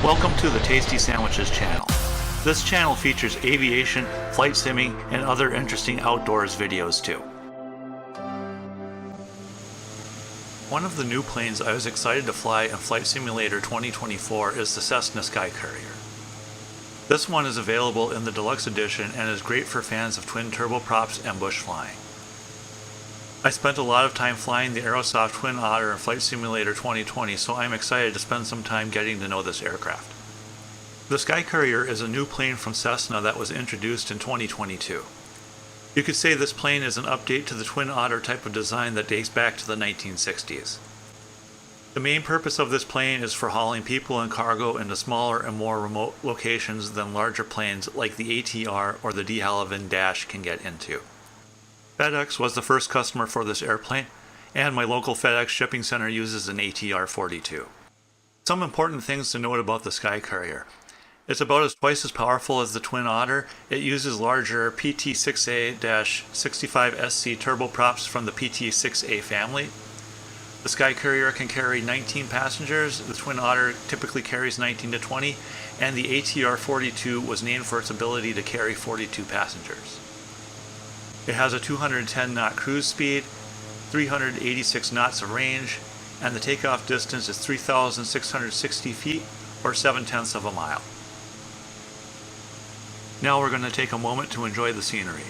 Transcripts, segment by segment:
Welcome to the Tasty Sandwiches channel. This channel features aviation, flight simming, and other interesting outdoors videos too. One of the new planes I was excited to fly in Flight Simulator 2024 is the Cessna Sky Courier. This one is available in the deluxe edition and is great for fans of twin turboprops and bush flying. I spent a lot of time flying the Aerosoft Twin Otter in Flight Simulator 2020, so I'm excited to spend some time getting to know this aircraft. The Sky Courier is a new plane from Cessna that was introduced in 2022. You could say this plane is an update to the Twin Otter type of design that dates back to the 1960s. The main purpose of this plane is for hauling people and cargo into smaller and more remote locations than larger planes like the ATR or the de Havilland Dash can get into. FedEx was the first customer for this airplane, and my local FedEx shipping center uses an ATR-42. Some important things to note about the Sky Courier. It's about twice as powerful as the Twin Otter. It uses larger PT6A-65SC turboprops from the PT6A family. The Sky Courier can carry 19 passengers, the Twin Otter typically carries 19 to 20, and the ATR-42 was named for its ability to carry 42 passengers. It has a 210 knot cruise speed, 386 knots of range, and the takeoff distance is 3,660 feet or 7/10 of a mile. Now we're going to take a moment to enjoy the scenery.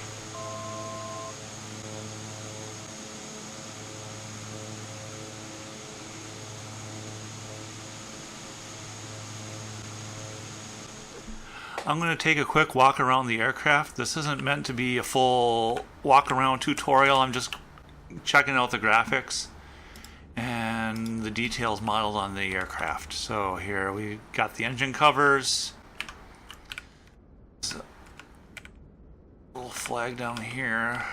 I'm going to take a quick walk around the aircraft. This isn't meant to be a full walk around tutorial. I'm just checking out the graphics and the details modeled on the aircraft. So here we got the engine covers. So, little flag down here.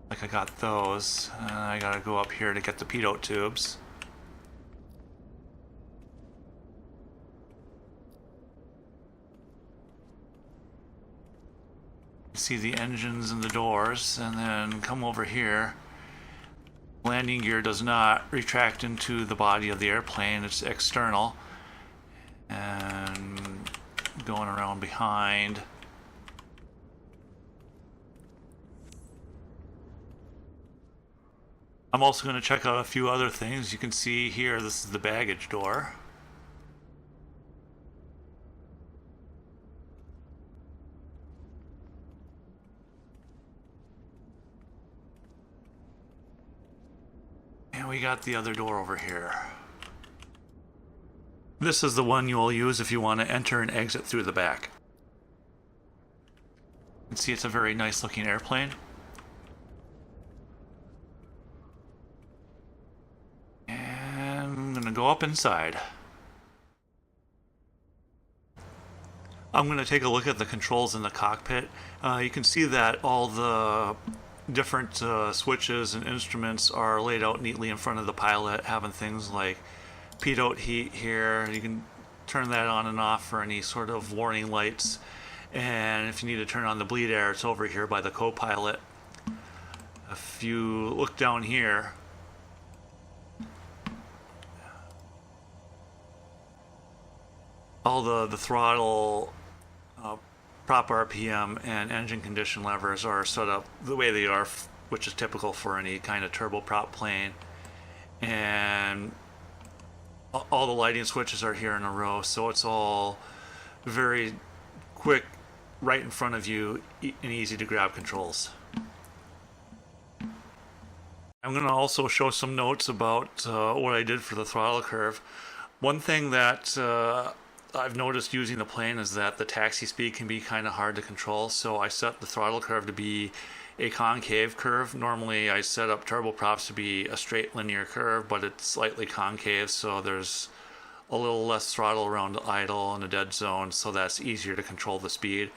Like I got those. And I gotta go up here to get the pitot tubes. See the engines and the doors, and then come over here. Landing gear does not retract into the body of the airplane, it's external. And going around behind. I'm also going to check out a few other things. You can see here, this is the baggage door. And we got the other door over here. This is the one you will use if you want to enter and exit through the back. You can see it's a very nice looking airplane. And I'm going to go up inside. I'm going to take a look at the controls in the cockpit. You can see that all the different switches and instruments are laid out neatly in front of the pilot, having things like pitot heat here. You can turn that on and off for any sort of warning lights, and if you need to turn on the bleed air, it's over here by the co-pilot. If you look down here, all the throttle, prop RPM and engine condition levers are set up the way they are, which is typical for any kind of turboprop plane. And all the lighting switches are here in a row, so it's all very quick, right in front of you, and easy to grab controls. I'm going to also show some notes about what I did for the throttle curve. One thing that I've noticed using the plane is that the taxi speed can be kind of hard to control, so I set the throttle curve to be a concave curve. Normally I set up turboprops to be a straight linear curve, but it's slightly concave, so there's a little less throttle around the idle and a dead zone, so that's easier to control the speed,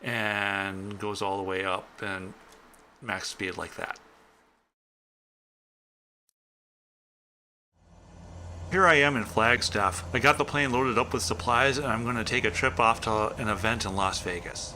and goes all the way up and max speed like that. Here I am in Flagstaff. I got the plane loaded up with supplies, and I'm going to take a trip off to an event in Las Vegas.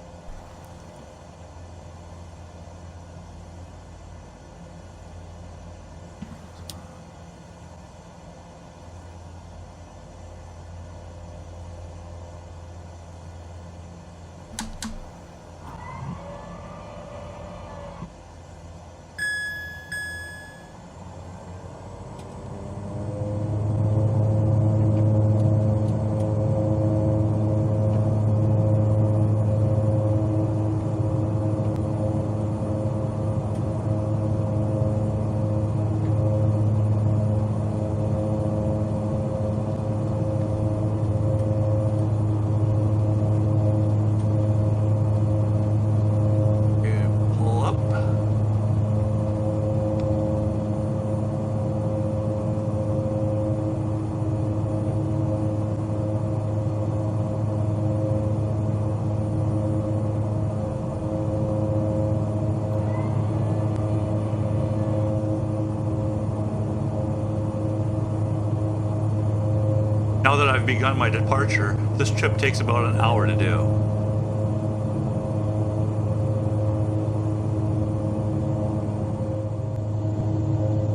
Now that I've begun my departure, this trip takes about an hour to do.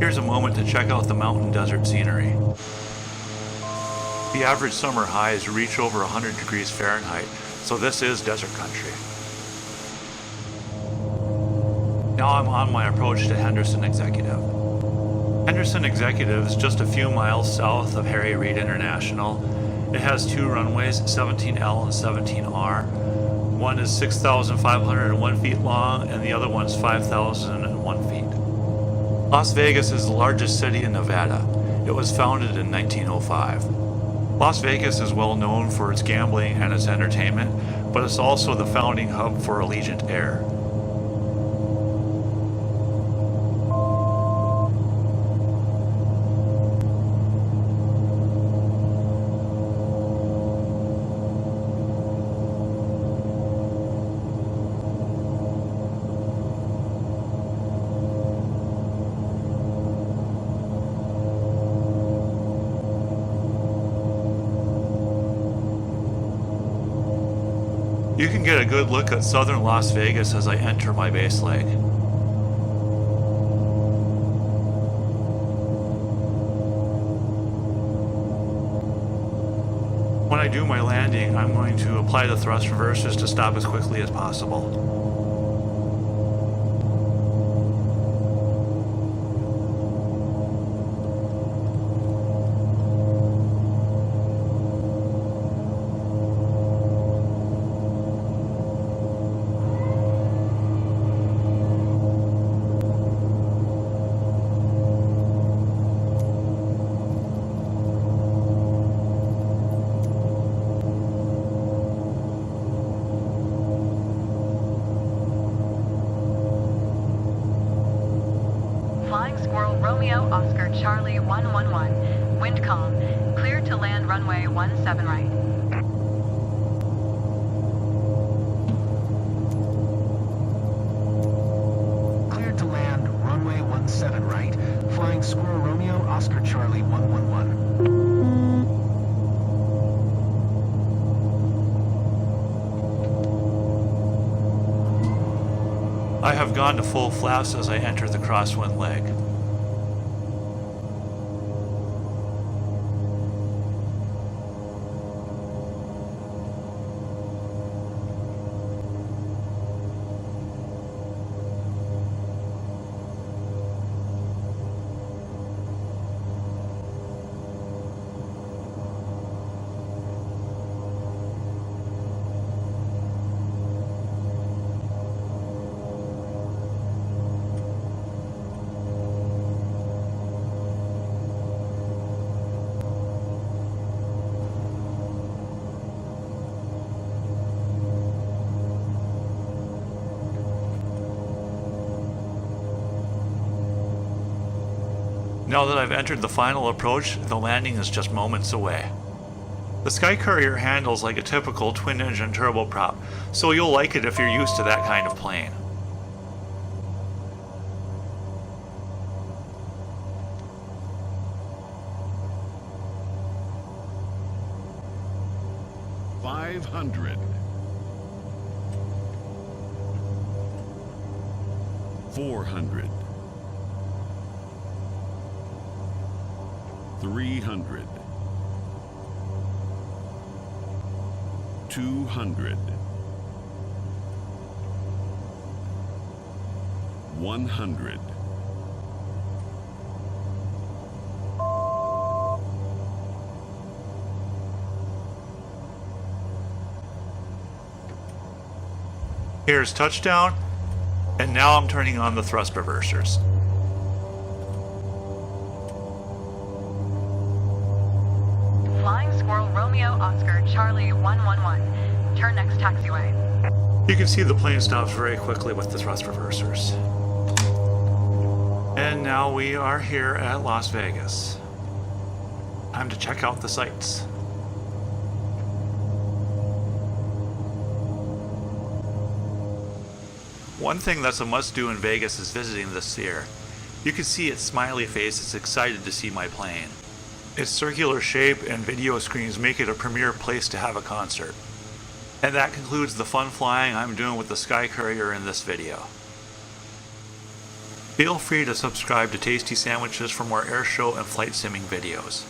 Here's a moment to check out the mountain desert scenery. The average summer highs reach over 100 degrees Fahrenheit, so this is desert country. Now I'm on my approach to Henderson Executive. Henderson Executive is just a few miles south of Harry Reid International. It has two runways, 17L and 17R. One is 6,501 feet long and the other one's 5,001 feet. Las Vegas is the largest city in Nevada. It was founded in 1905. Las Vegas is well known for its gambling and its entertainment, but it's also the founding hub for Allegiant Air. You can get a good look at southern Las Vegas as I enter my base leg. When I do my landing, I'm going to apply the thrust reversers to stop as quickly as possible. Romeo Oscar Charlie 111, wind calm, clear to land runway 17 right. Cleared to land runway 17 right, flying Squirrel Romeo Oscar Charlie 111. I have gone to full flaps as I enter the crosswind leg. Now that I've entered the final approach, the landing is just moments away. The Sky Courier handles like a typical twin-engine turboprop, so you'll like it if you're used to that kind of plane. $500. 400. 300. 200. 100. Here's touchdown, and now I'm turning on the thrust reversers. Flying Squirrel Romeo Oscar Charlie 111. Turn next taxiway. You can see the plane stops very quickly with the thrust reversers. And now we are here at Las Vegas. Time to check out the sights. One thing that's a must-do in Vegas is visiting the Sphere. You can see its smiley face is excited to see my plane. Its circular shape and video screens make it a premier place to have a concert. And that concludes the fun flying I'm doing with the Sky Courier in this video. Feel free to subscribe to Tasty Sandwiches for more airshow and flight simming videos.